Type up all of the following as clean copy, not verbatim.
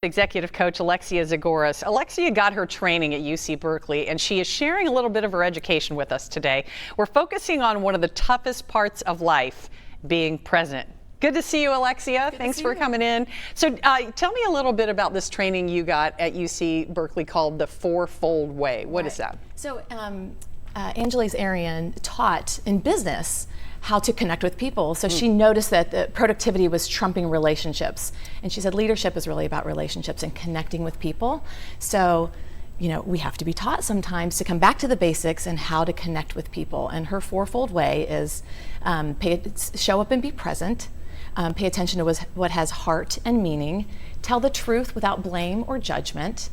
Executive coach Alexia Zigoris. Alexia got her training at UC Berkeley, and she is sharing a little bit of her education with us today. We're focusing on one of the toughest parts of life, being present. Good to see you, Alexia. Thanks for coming in. So tell me a little bit about this training you got at UC Berkeley called the Fourfold Way. What is that? So Angeles Arian taught in business how to connect with people. So she noticed that the productivity was trumping relationships. And she said leadership is really about relationships and connecting with people. So, you know, we have to be taught sometimes to come back to the basics and how to connect with people. And her fourfold way is show up and be present, pay attention to what has heart and meaning, tell the truth without blame or judgment,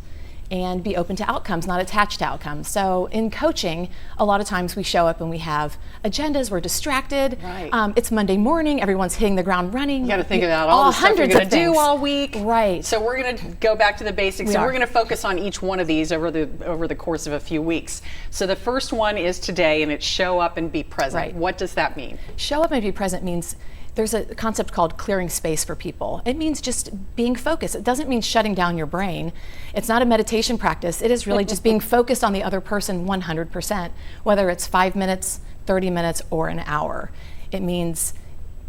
and be open to outcomes, not attached to outcomes. So in coaching, a lot of times we show up and we have agendas, we're distracted. Right. It's Monday morning, everyone's hitting the ground running. You got to think about all the stuff you're going to do all week. Right. So we're going to go back to the basics, and we're going to focus on each one of these over the course of a few weeks. So the first one is today, and it's show up and be present. Right. What does that mean? Show up and be present means there's a concept called clearing space for people. It means just being focused. It doesn't mean shutting down your brain. It's not a meditation practice. It is really just being focused on the other person 100%, whether it's 5 minutes, 30 minutes, or an hour. It means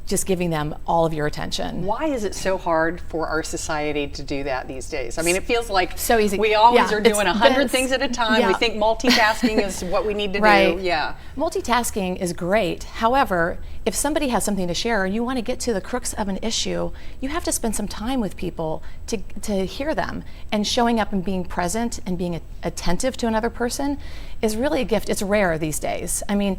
just giving them all of your attention. Why is it so hard for our society to do that these days? I mean, it feels like so easy. We always are doing 100 things at a time. We think multitasking is what we need to do. Yeah. Multitasking is great. However, if somebody has something to share and you want to get to the crux of an issue, you have to spend some time with people to hear them. And showing up and being present and being attentive to another person is really a gift. It's rare these days. I mean,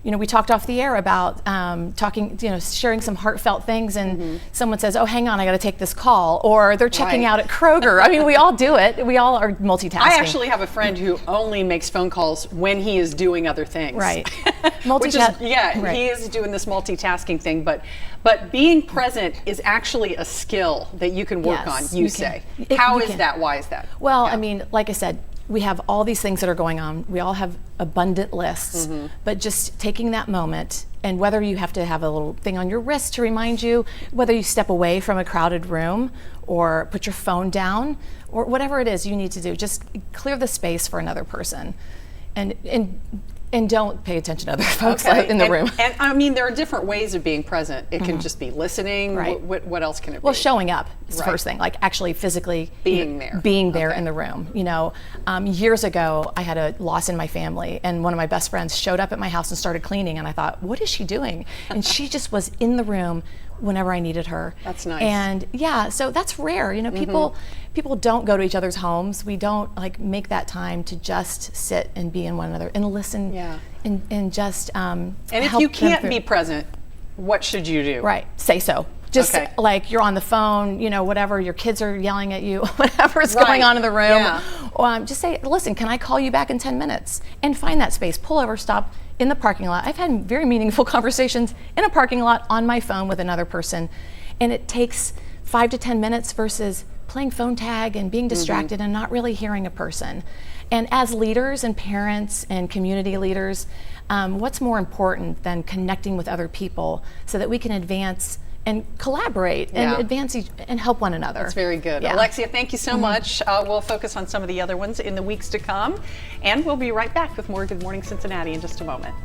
you know, we talked off the air about sharing some heartfelt things, and someone says, "Oh, hang on, I got to take this call," or they're checking out at Kroger. I mean, we all do it. We all are multitasking. I actually have a friend who only makes phone calls when he is doing other things. Right. He is doing this multitasking thing, but being present is actually a skill that you can work on. You say. How is that? Why is that? Well, I mean, like I said, we have all these things that are going on. We all have abundant lists, but just taking that moment, and whether you have to have a little thing on your wrist to remind you, whether you step away from a crowded room or put your phone down, or whatever it is you need to do, just clear the space for another person. And don't pay attention to other folks in the room. And I mean, there are different ways of being present. It can just be listening. Right. What else can it be? Well, showing up is the first thing, like actually physically being there in the room. You know, years ago, I had a loss in my family, and one of my best friends showed up at my house and started cleaning, and I thought, what is she doing? And she just was in the room whenever I needed her. That's nice. And yeah, so that's rare. You know, people don't go to each other's homes. We don't like make that time to just sit and be in one another and listen. Yeah. And just and if you can't be present, what should you do? Right. Say so. Just like you're on the phone, you know, whatever, your kids are yelling at you, whatever's going on in the room. Yeah. Just say, listen, can I call you back in 10 minutes? And find that space. Pull over, stop in the parking lot. I've had very meaningful conversations in a parking lot on my phone with another person. And it takes 5 to 10 minutes versus playing phone tag and being distracted and not really hearing a person. And as leaders and parents and community leaders, what's more important than connecting with other people so that we can advance and collaborate and advance and help one another. That's very good. Yeah. Alexia, thank you so much. We'll focus on some of the other ones in the weeks to come, and we'll be right back with more Good Morning Cincinnati in just a moment.